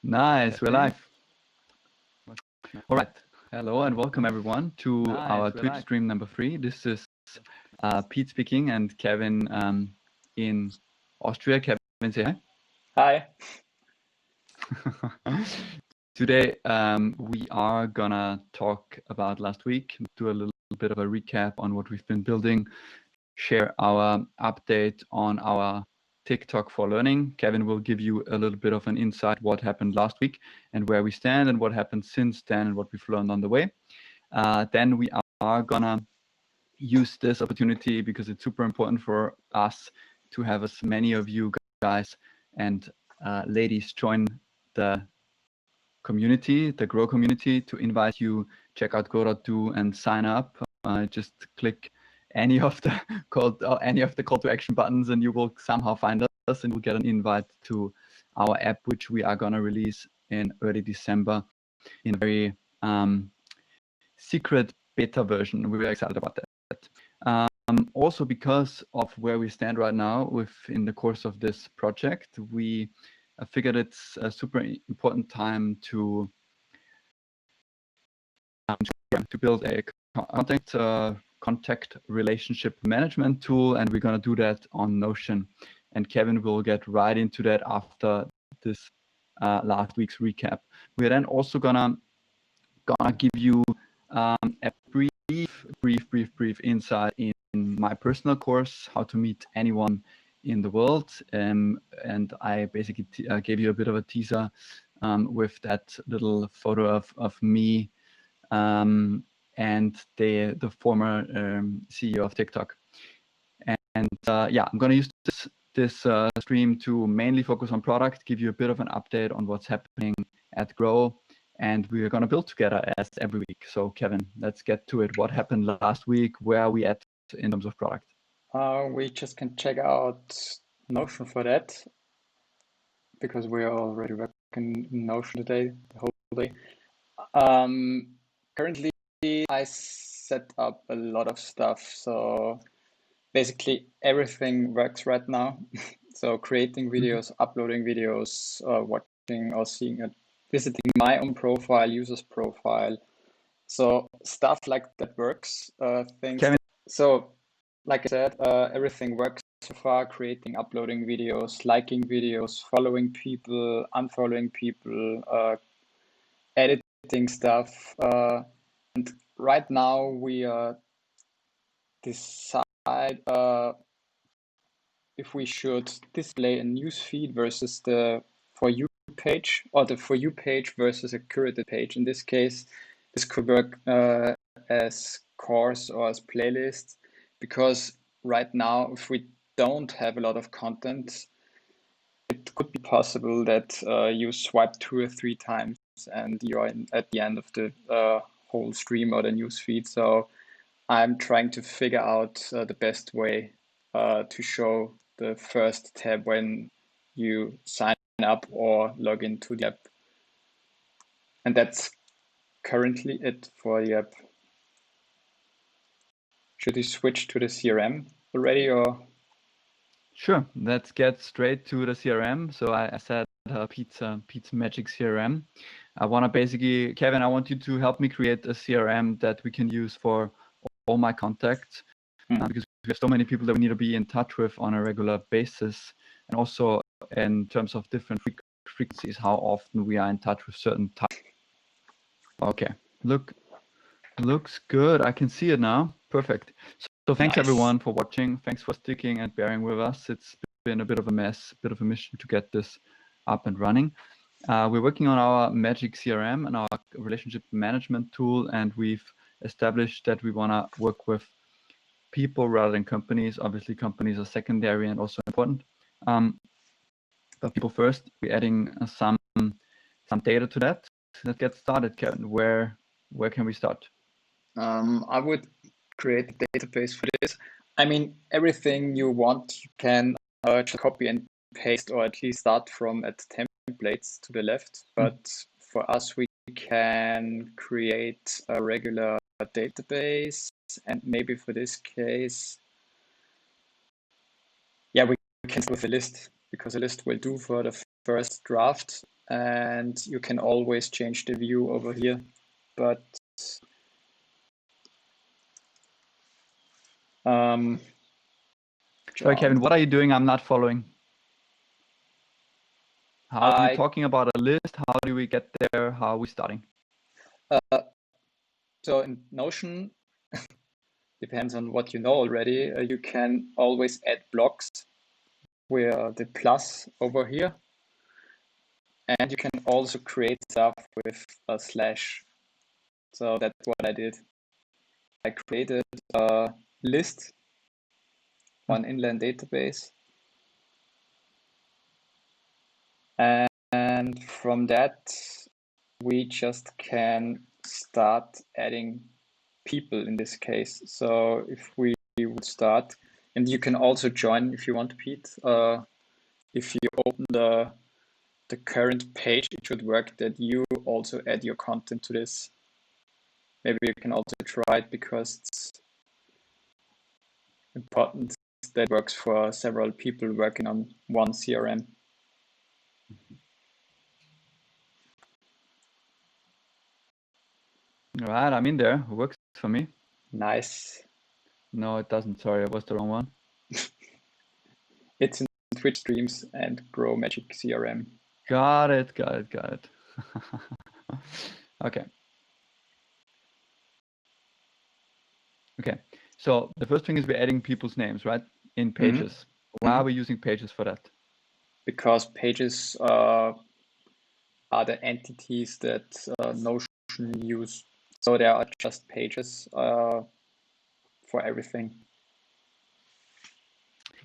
Nice, we're live. All right. Hello and welcome everyone to our Twitch stream number 3. This is Pete speaking and Kevin in Austria. Kevin, say hi. Hi. Today we are gonna talk about last week, do a little bit of a recap on what we've been building, share our update on our TikTok for learning. Kevin will give you a little bit of an insight what happened last week and where we stand and what happened since then and what we've learned on the way. Then we are gonna use this opportunity because it's super important for us to have as many of you guys and ladies join the community, the Grow community, to invite you, check out grow.do and sign up. Just click any of the call to action buttons and you will somehow find us and you'll get an invite to our app, which we are going to release in early December in a very secret beta version. We're excited about that. Also, because of where we stand right now in the course of this project, we figured it's a super important time to build a contact relationship management tool, and we're going to do that on Notion. And Kevin will get right into that after this last week's recap. We're then also gonna give you a brief insight in my personal course, how to meet anyone in the world, and I basically gave you a bit of a teaser with that little photo of me and the former CEO of TikTok. And yeah, I'm going to use this stream to mainly focus on product, give you a bit of an update on what's happening at Grow, and we're going to build together as every week. So Kevin, let's get to it. What happened last week? Where are we at in terms of product? We just can check out Notion for that because we are already working in Notion today, the whole day. Currently, I set up a lot of stuff. So basically everything works right now. So creating videos, uploading videos, watching or seeing it, visiting my own profile, user's profile. So stuff like that works. Kevin. So like I said, everything works so far, creating, uploading videos, liking videos, following people, unfollowing people, editing stuff. And right now we decide if we should display a news feed versus the For You page, or the For You page versus a curated page. In this case, this could work as course or as playlist, because right now, if we don't have a lot of content, it could be possible that you swipe 2 or 3 times and you're at the end of the whole stream or the news feed. So I'm trying to figure out the best way to show the first tab when you sign up or log into the app. And that's currently it for the app. Should we switch to the CRM already, or? Sure, let's get straight to the CRM. So I said Pete's Magic CRM. I want to basically, Kevin, I want you to help me create a CRM that we can use for all my contacts, because we have so many people that we need to be in touch with on a regular basis, and also in terms of different frequencies, how often we are in touch with certain types. Okay, looks good. I can see it now. Perfect. So thanks everyone for watching. Thanks for sticking and bearing with us. It's been a bit of a mess, a bit of a mission to get this up and running. We're working on our Magic CRM and our relationship management tool, and we've established that we want to work with people rather than companies. Obviously, companies are secondary and also important. But people first. We're adding some data to that. Let's get started, Kevin. Where can we start? I would create a database for this. I mean, everything you want, you can just copy and paste, or at least start from at templates to the left. But for us, we can create a regular database, and maybe for this case, yeah, we can start with a list, because a list will do for the first draft, and you can always change the view over here. But Sorry, Kevin, what are you doing? I'm not following. How are you talking about a list? How do we get there? How are we starting? So in Notion, depends on what you know already. You can always add blocks with the plus over here. And you can also create stuff with a slash. So that's what I did. I created a list, one inline database. And from that, we just can start adding people in this case. So if we would start, and you can also join if you want, Pete. If you open the current page, it should work that you also add your content to this. Maybe you can also try it because it's important that works for several people working on one CRM. All right, I'm in there. It works for me. Nice. No, it doesn't. Sorry, it was the wrong one. It's in Twitch streams and Grow Magic CRM. Got it. Okay. Okay. So the first thing is we're adding people's names, right? In Pages. Why are we using Pages for that? Because Pages are the entities that Notion use. So there are just pages for everything.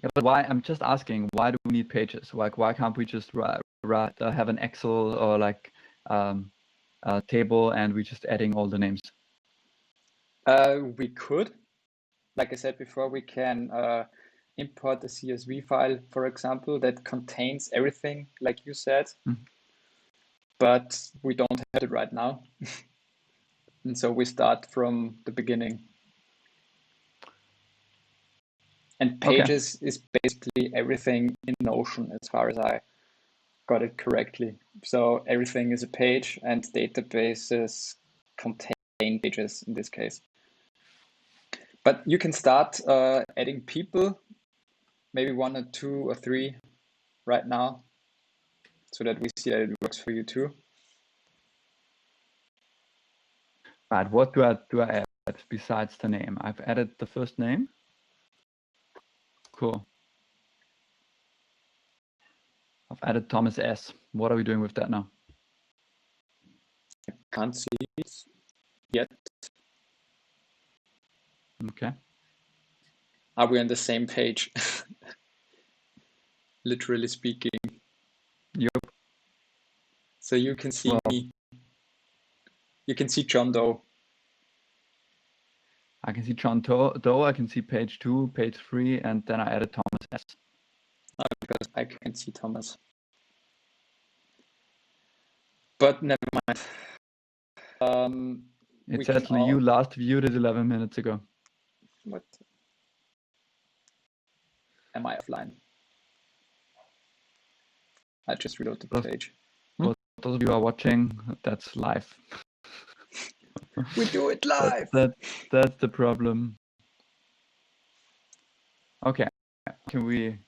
Yeah, but why? I'm just asking, why do we need Pages? Like, why can't we just have an Excel or like a table and we're just adding all the names? We could, like I said before, we can import a CSV file, for example, that contains everything, like you said, but we don't have it right now. And so we start from the beginning. And Pages is basically everything in Notion, as far as I got it correctly. So everything is a page, and databases contain pages in this case. But you can start adding people, maybe 1 or 2 or 3 right now, so that we see that it works for you too. Right. What do I add besides the name? I've added the first name. Cool. I've added Thomas S. What are we doing with that now? I can't see it yet. Okay. Are we on the same page? Literally speaking. Yep. So you can see me. You can see John Doe. I can see John Doe, I can see page 2, page 3, and then I added Thomas S. Because I can see Thomas. But never mind. It says you last viewed it 11 minutes ago. What? Am I offline? I just reload the page. For those of you who are watching, that's live. We do it live. That's the problem. Okay, can we?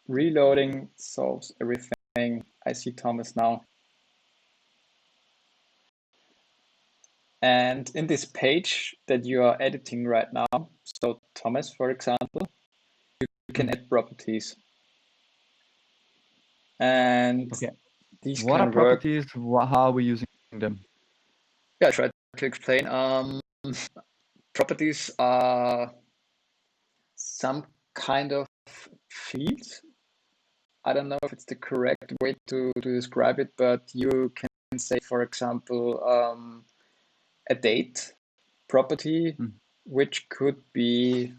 Reloading solves everything. I see Thomas now. And in this page that you are editing right now, so Thomas, for example, you can add properties. And these what can are properties? How are we using them? Yeah, I tried to explain. Properties are some kind of fields. I don't know if it's the correct way to describe it, but you can say, for example, a date property, which could be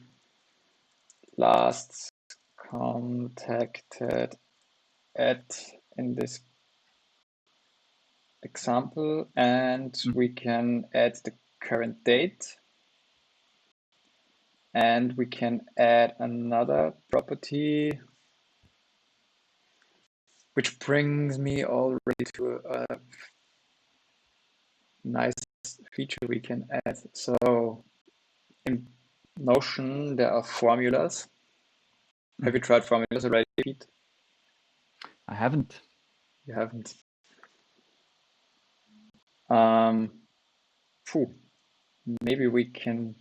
last contacted at, in this example, and we can add the current date, and we can add another property which brings me already to a nice feature we can add. So in Notion, there are formulas. Have you tried formulas already, Pete? I haven't. You haven't. Maybe we can.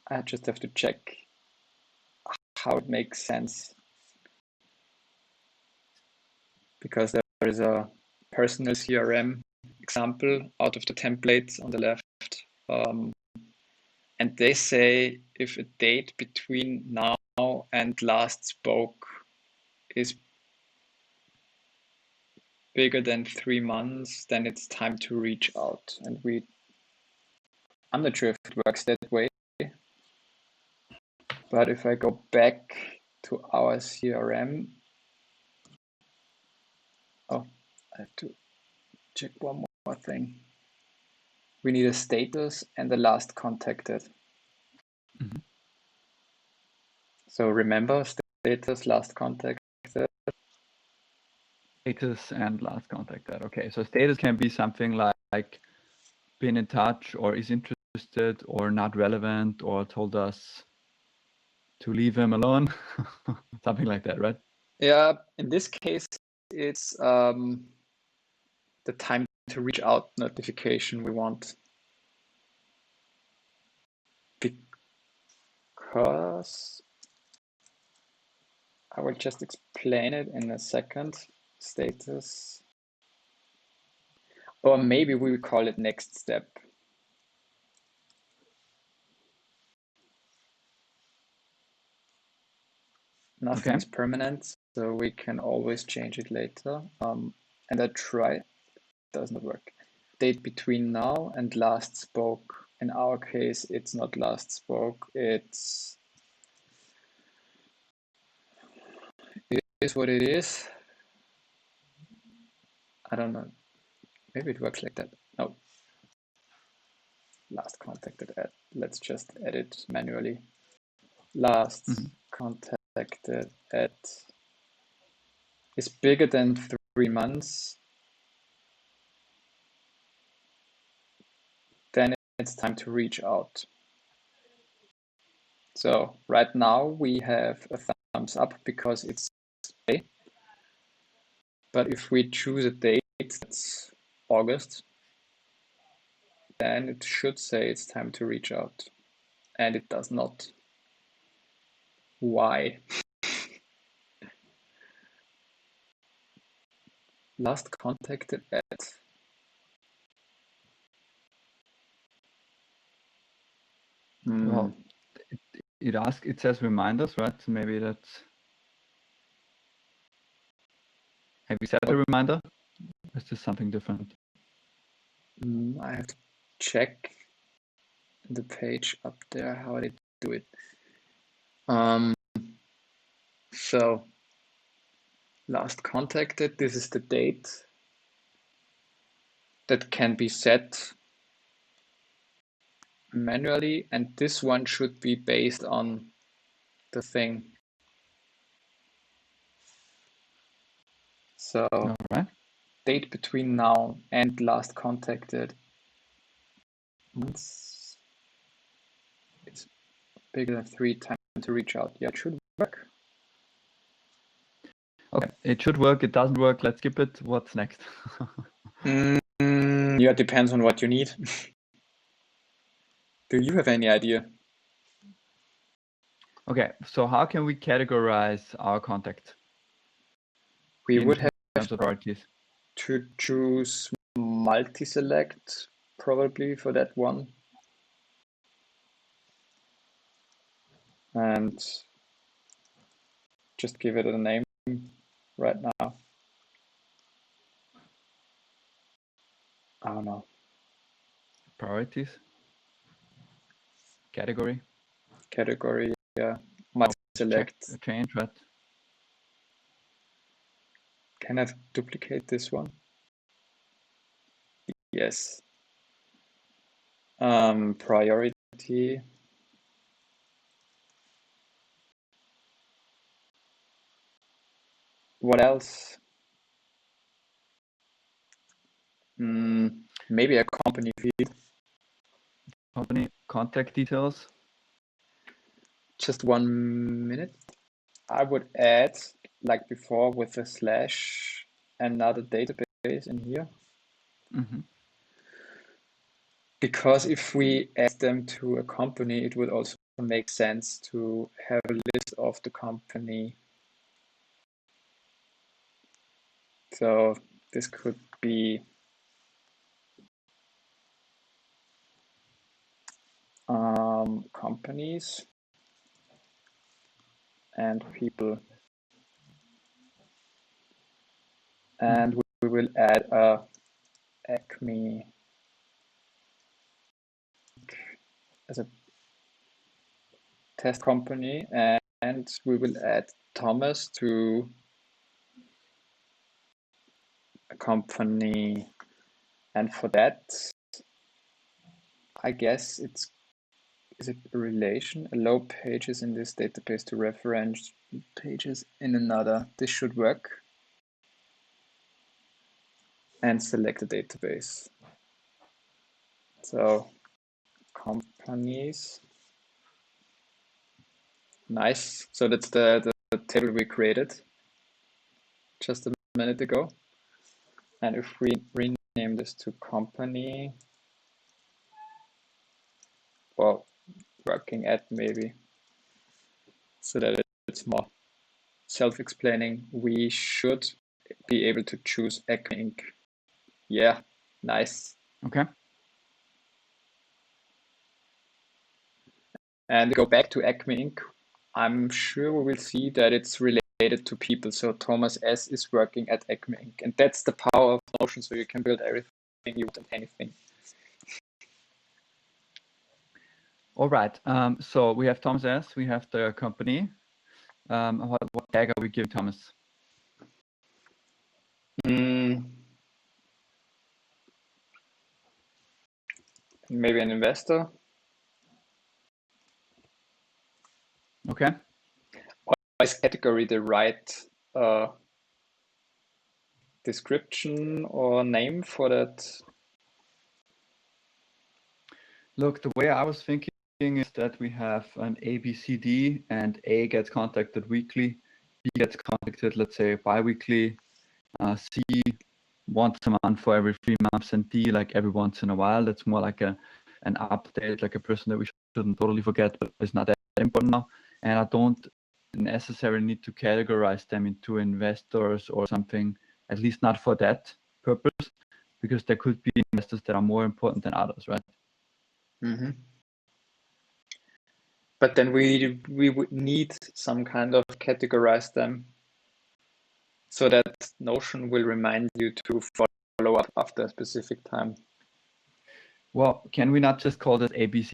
I just have to check how it makes sense, because there is a personal CRM example out of the templates on the left. And they say if a date between now and last spoke is bigger than 3 months, then it's time to reach out. And I'm not sure if it works that way, but if I go back to our CRM, I have to check one more thing. We need a status and the last contacted. So remember, status, last contacted. Status and last contacted. Okay, so status can be something like been in touch or is interested or not relevant or told us to leave him alone. Something like that, right? Yeah, in this case, it's the time to reach out notification we want. Because I will just explain it in a second. Status. Or maybe we will call it next step. Nothing is permanent, so we can always change it later. And I tried, does not work. Date between now and last spoke. In our case, it's not last spoke, it is what it is. I don't know. Maybe it works like that. No. Last contacted at. Let's just edit manually. Last contacted at is bigger than 3 months. Then it's time to reach out. So right now we have a thumbs up because it's May. But if we choose a date that's August, then it should say it's time to reach out. And it does not. Why? Last contacted at. Well, it says reminders, right? So maybe that's. Have you set a reminder? Or is this something different? I have to check the page up there how they do it. So last contacted, this is the date that can be set manually, and this one should be based on the thing. So date between now and last contacted, it's bigger than 3 times to reach out. Yeah, it should work. Okay, it should work. It doesn't work. Let's skip it. What's next? Yeah, it depends on what you need. Do you have any idea? Okay, so how can we categorize our contact? We would have priorities to choose multi-select probably for that one. And just give it a name right now. I don't know. Priorities? Category? Category, yeah. Multi-select. Change, right? Can I duplicate this one? Yes. Priority. What else? Maybe a company feed. Company contact details. Just 1 minute. I would add, like before, with a slash, another database in here. Mm-hmm. Because if we add them to a company, it would also make sense to have a list of the company. So this could be companies and people. And we will add a Acme as a test company, and we will add Thomas to a company. And for that, I guess is it a relation? Allow pages in this database to reference pages in another. This should work. And select the database. So companies. Nice. So that's the table we created just a minute ago. And if we rename this to company, or working at maybe, so that it's more self-explaining, we should be able to choose Acme Inc. Yeah, nice. Okay. And go back to Acme Inc. I'm sure we will see that it's related to people. So Thomas S is working at Acme Inc. And that's the power of Notion. So you can build everything you want and anything. All right. So we have Thomas S. We have the company. What tag are we giving Thomas? Maybe an investor. Okay. Or is category the right description or name for that? Look, the way I was thinking is that we have an A, B, C, D, and A gets contacted weekly, B gets contacted, let's say, bi-weekly, C once a month for every 3 months, and D like every once in a while. That's more like an update, like a person that we shouldn't totally forget, but it's not that important now. And I don't necessarily need to categorize them into investors or something, at least not for that purpose, because there could be investors that are more important than others, right? Mm-hmm. But then we would need some kind of categorize them so that Notion will remind you to follow up after a specific time. Well, can we not just call this A, B, C,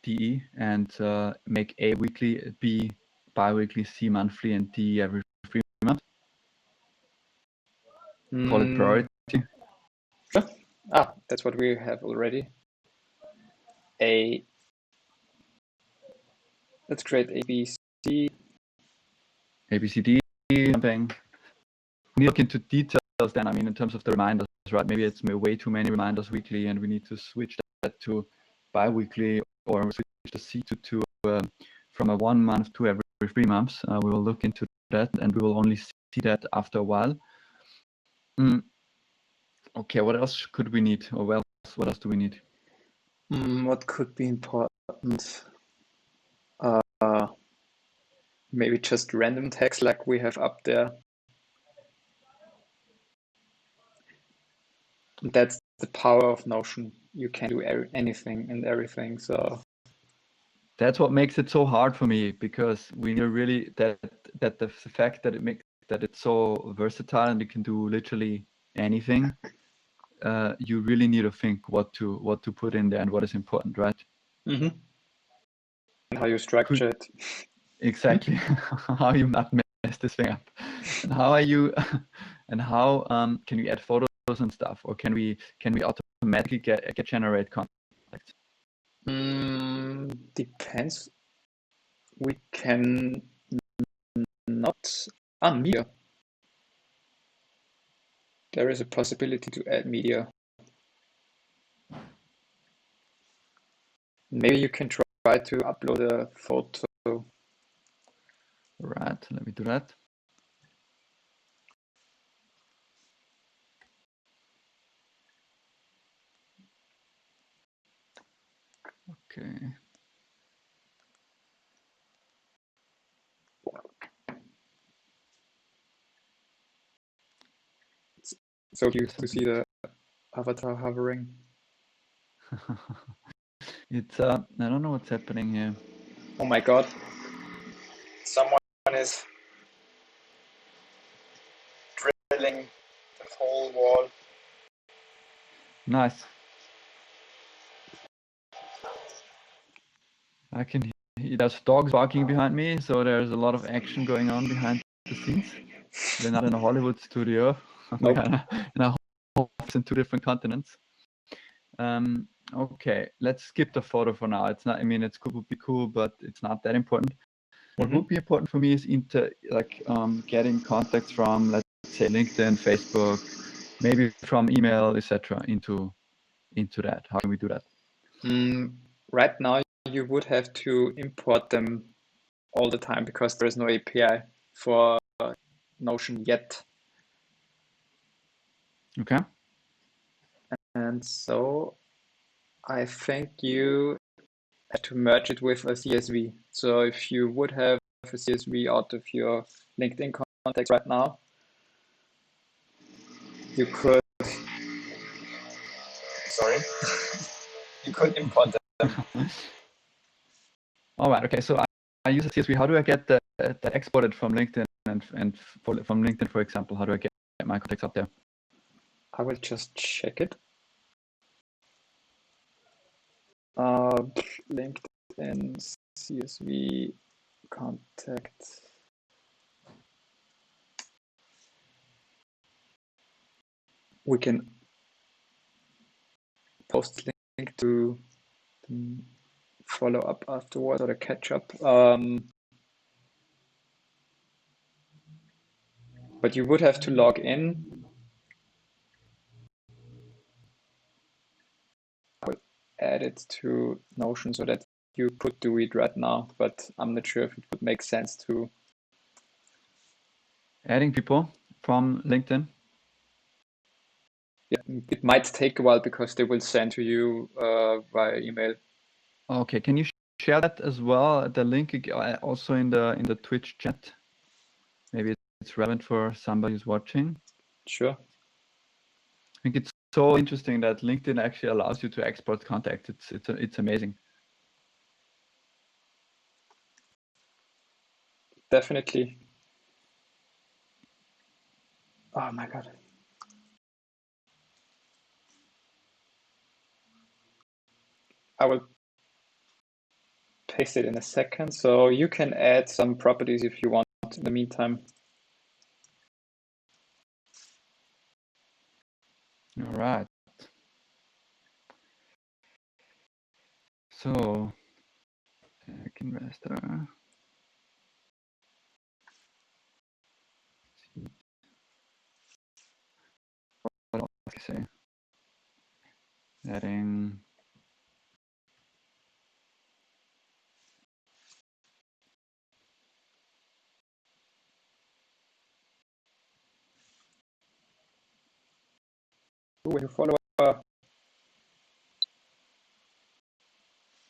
D, E and make A weekly, B bi-weekly, C monthly, and D every 3 months? Call it priority. Sure. That's what we have already. Let's create A, B, C. A, B, C, D, something. We look into details then, I mean, in terms of the reminders, right? Maybe it's way too many reminders weekly and we need to switch that to bi-weekly or switch the C to from a 1 month to every 3 months. We will look into that and we will only see that after a while. Okay, what else could we need, or what else do we need? What could be important? Maybe just random text like we have up there. That's the power of Notion. You can do anything and everything. So that's what makes it so hard for me, because we need really that the fact that it's so versatile and you can do literally anything. You really need to think what to put in there and what is important, right? and how you structure it. Exactly. How you not mess this thing up, and how are you, and how can we add photos and stuff, or can we automatically get generate contacts? Depends. We can not media. there is a possibility to add media. Maybe you can try to upload a photo. Right, let me do that. Okay. So you see the avatar hovering. It's I don't know what's happening here. Oh my God. Someone is drilling the whole wall. Nice. I can hear there's dogs barking behind me, so there's a lot of action going on behind the scenes. We're not in a Hollywood studio. Nope. We're in a office in 2 different continents. Okay, let's skip the photo for now. It's not. I mean, it would be cool, but it's not that important. What would be important for me is getting contacts from, let's say, LinkedIn, Facebook, maybe from email, etc. into that. How can we do that? Right now, you would have to import them all the time because there is no API for Notion yet. Okay. And so I think you have to merge it with a CSV. So if you would have a CSV out of your LinkedIn contacts right now, you could, sorry, you could import them. All right. Okay. So I use a CSV. How do I get that exported from LinkedIn and from LinkedIn, for example? How do I get my contacts up there? I will just check it. LinkedIn CSV contact. We can post link to follow up afterwards or to catch up. But you would have to log in. I will add it to Notion so that you could do it right now, but I'm not sure if it would make sense to. Adding people from LinkedIn? Yeah, it might take a while because they will send to you via email. Okay. Can you share that as well? The link also in the Twitch chat. Maybe it's relevant for somebody who's watching. Sure. I think it's so interesting that LinkedIn actually allows you to export contact. It's amazing. Definitely. Oh my God. I will paste it in a second. So you can add some properties if you want in the meantime. All right. So, investor. What else can I say? Adding. Ooh, you follow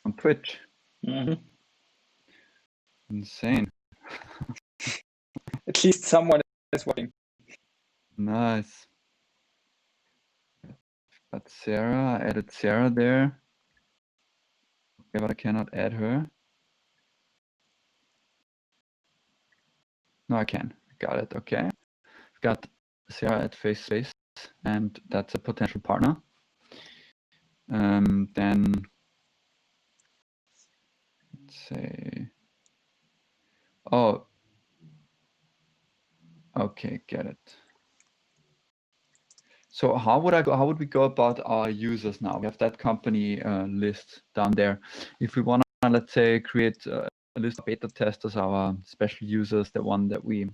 On Twitch. Mm-hmm. Insane. At least someone is watching. Nice. But Sarah, I added Sarah there. Okay, but I cannot add her. No, I can. Got it. Okay. Got Sarah at face, and that's a potential partner. Then let's say, oh, okay, get it. So how would we go about our users now? We have that company list down there. If we want to, let's say, create a list of beta testers, our special users, ones that we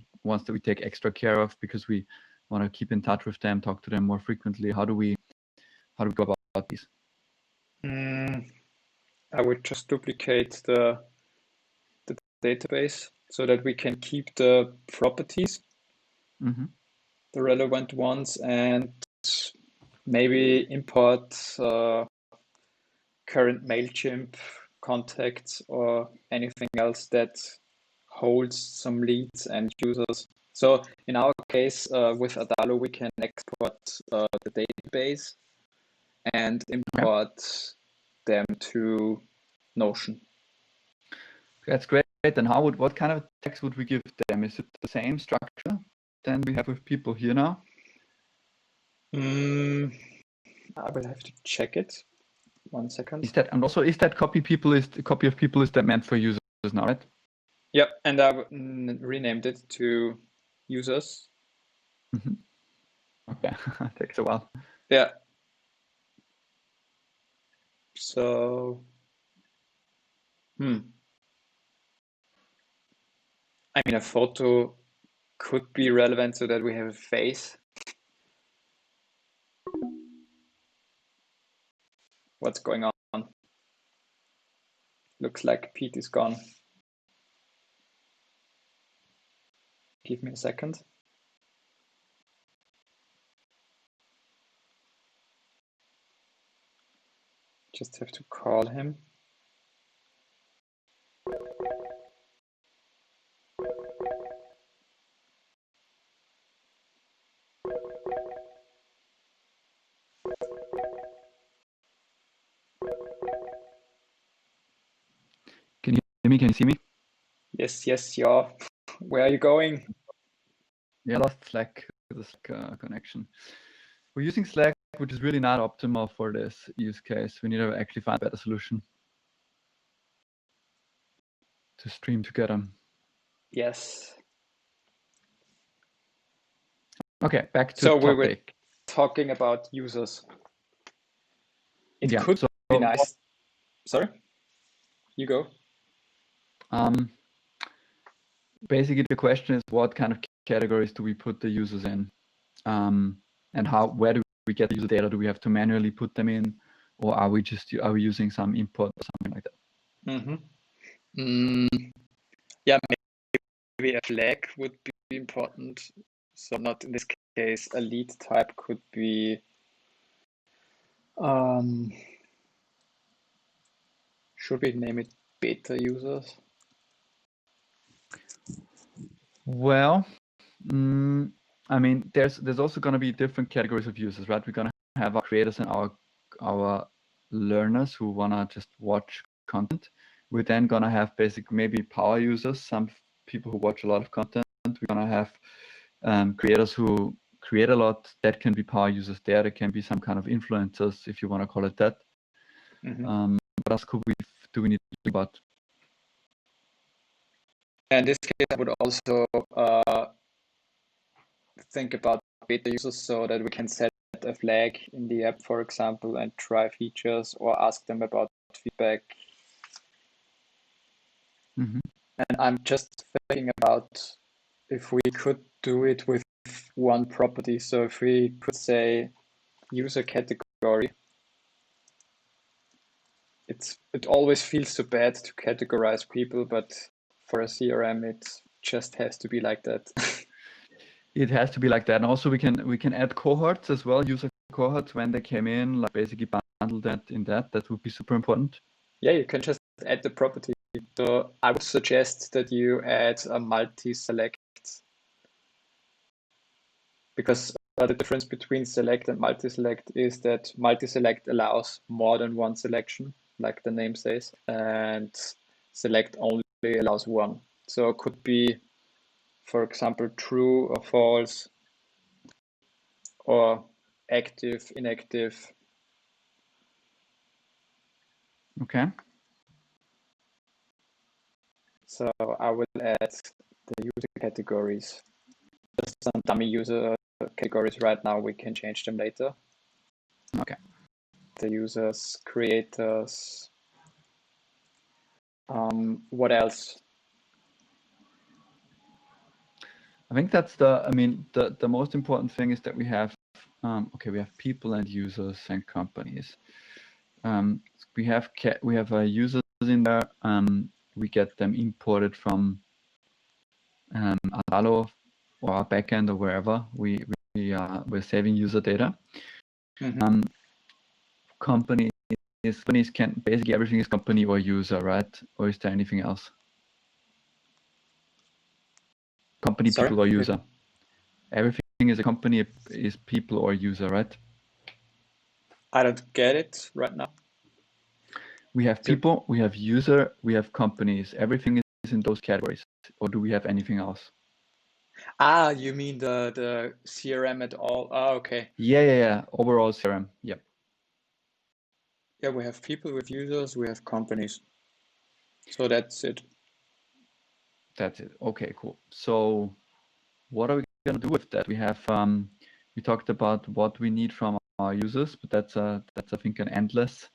take extra care of because we want to keep in touch with them, talk to them more frequently? How do we go about these? I would just duplicate the database so that we can keep the properties, the relevant ones, and maybe import current MailChimp contacts or anything else that holds some leads and users. So in our case, with Adalo, we can export the database and import them to Notion. That's great. And what kind of text would we give them? Is it the same structure than we have with people here now? I will have to check it. 1 second. Is that copy of people is that meant for users now, right? Yep, and I renamed it to users. Okay, takes a while. Yeah. So, I mean, a photo could be relevant so that we have a face. What's going on? Looks like Pete is gone. Give me a second. Just have to call him. Can you hear me? Can you see me? Yes, yeah. Where are you going? Yeah, I lost Slack with the Slack connection. We're using Slack, which is really not optimal for this use case. We need to actually find a better solution to stream together. Yes. Okay, back to so topic. We were talking about users. It could be nice. Sorry, you go. Basically, the question is, what kind of categories do we put the users in, and where do we get the user data? Do we have to manually put them in, or are we using some import or something like that? Yeah, maybe a flag would be important. So not in this case, a lead type could be. Should we name it beta users? Well, I mean, there's also going to be different categories of users, right? We're going to have our creators and our learners who want to just watch content. We're then going to have maybe power users, some people who watch a lot of content. We're going to have creators who create a lot. That can be power users there. There can be some kind of influencers, if you want to call it that. What else do we need to think about? In this case, I would also think about beta users so that we can set a flag in the app, for example, and try features or ask them about feedback. And I'm just thinking about if we could do it with one property. So if we could say user category, it always feels so bad to categorize people, but for a CRM, it just has to be like that. It has to be like that. And also we can add cohorts as well, user cohorts when they came in, like basically bundle that in that. That would be super important. Yeah, you can just add the property. So I would suggest that you add a multi-select, because the difference between select and multi-select is that multi-select allows more than one selection, like the name says, and select only allows one. So it could be, for example, true or false, or active, inactive. Okay. So I will add the user categories. Just some dummy user categories right now. We can change them later. Okay. The users, creators. What else? I think that's the most important thing is that we have, we have people and users and companies. We have users in there. We get them imported from Alalo or our backend or wherever we're saving user data. Mm-hmm. Companies can basically everything is company or user, right? Or is there anything else? Company, Sorry? people, or user. Everything is a company is people or user, right? I don't get it right now. We have people, we have user, we have companies. Everything is in those categories. Or do we have anything else? Ah, you mean the CRM at all? Ah, okay. Yeah. Overall CRM. Yep. Yeah, we have people with users, we have companies. So that's it. That's it. Okay, cool. So what are we gonna do with that? We have we talked about what we need from our users, but that's I think an endless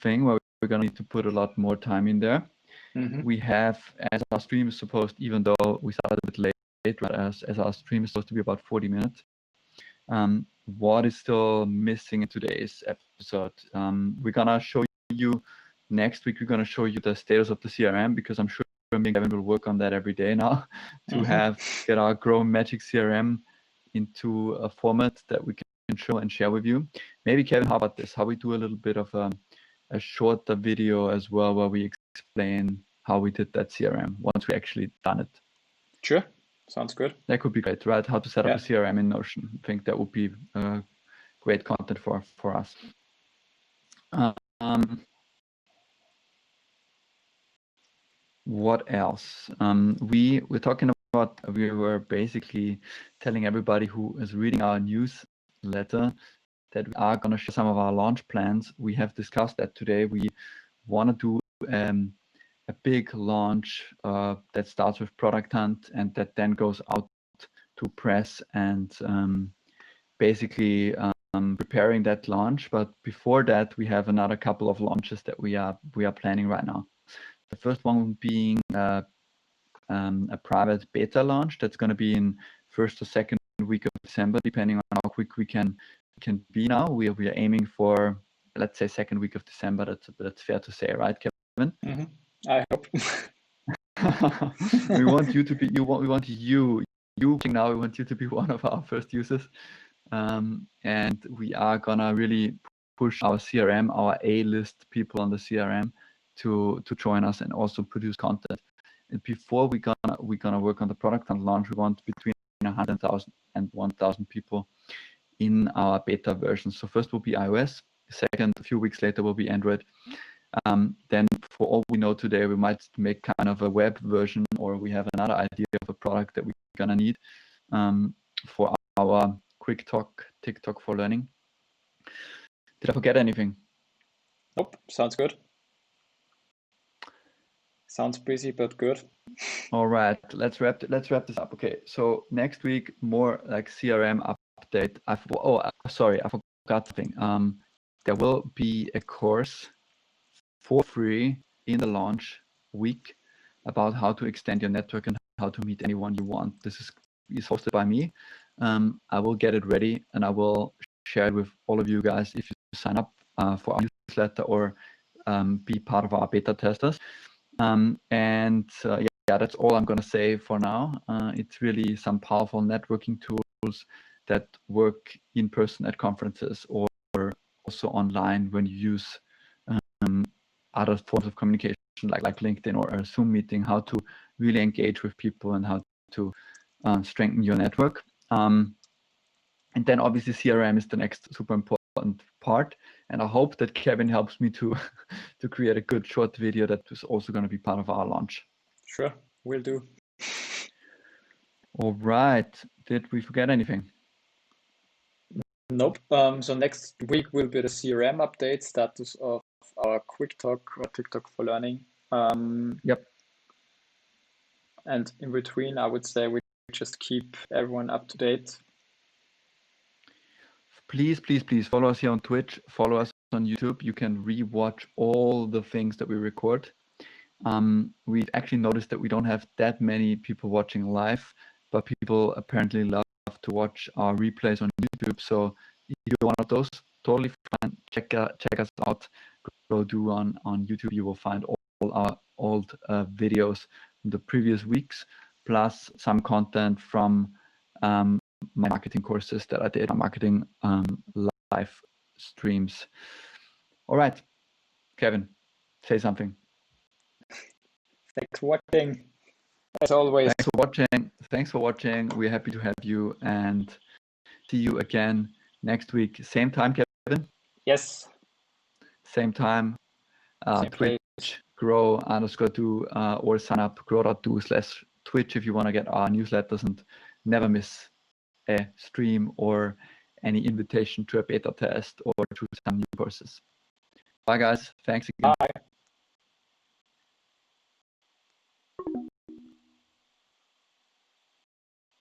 thing where we're gonna need to put a lot more time in there. Mm-hmm. We have, as our stream is supposed, even though we started a bit late, right, as our stream is supposed to be about 40 minutes. What is still missing in today's episode? We're gonna show you next week. We're gonna show you the status of the CRM because I'm sure me and Kevin will work on that every day now to Mm-hmm. get our Grow Magic CRM into a format that we can show and share with you. Maybe Kevin, how about this? How we do a little bit of a shorter video as well where we explain how we did that CRM once we actually done it. Sure. Sounds good. That could be great, right? How to set up Yeah. a CRM in Notion. I think that would be great content for us. What else? We're talking about, we were basically telling everybody who is reading our newsletter that we are going to share some of our launch plans. We have discussed that today. We want to do a big launch that starts with Product Hunt and that then goes out to press and basically preparing that launch. But before that, we have another couple of launches that we are planning right now. The first one being a private beta launch that's going to be in first or second week of December, depending on how quick we can be now. We are aiming for, let's say, second week of December. That's fair to say, right, Kevin? Mm-hmm. I hope. We want you to be we want you now. We want you to be one of our first users, and we are gonna really push our CRM, our A-list people on the CRM, to join us and also produce content. And before we're gonna work on the product and launch, we want between 100,000 and 1,000 people in our beta version. So first will be iOS. Second, a few weeks later will be Android. Then for all we know today, we might make kind of a web version, or we have another idea of a product that we're gonna need for our quick talk TikTok for learning. Did I forget anything? Nope. Sounds good. Sounds busy, but good. All right, let's wrap this up. Okay, so next week more like CRM update. I forgot something. There will be a course for free in the launch week about how to extend your network and how to meet anyone you want. This is hosted by me. I will get it ready and I will share it with all of you guys if you sign up for our newsletter or be part of our beta testers. Yeah, that's all I'm going to say for now. It's really some powerful networking tools that work in person at conferences or also online when you use other forms of communication like LinkedIn or a Zoom meeting, how to really engage with people and how to strengthen your network. And then obviously CRM is the next super important part. And I hope that Kevin helps me to create a good short video that is also going to be part of our launch. Sure, will do. All right. Did we forget anything? Nope. So next week will be the CRM update, status of our quick talk or TikTok for learning. Yep. And in between, I would say we just keep everyone up to date. Please follow us here on Twitch, follow us on YouTube. You can rewatch all the things that we record. We've actually noticed that we don't have that many people watching live, but people apparently love to watch our replays on YouTube. So if you're one of those, totally fine. Check us out. Go do on YouTube. You will find all our old videos from the previous weeks, plus some content from my marketing courses that I did on marketing live streams. All right, Kevin, say something. Thanks for watching. As always. Thanks for watching. We're happy to have you, and see you again next week. Same time, Kevin? Yes. Same time. Same Twitch, place. grow_do, or sign up grow.do/Twitch if you want to get our newsletters and never miss a stream or any invitation to a beta test or to some new courses. Bye, guys. Thanks again. Bye.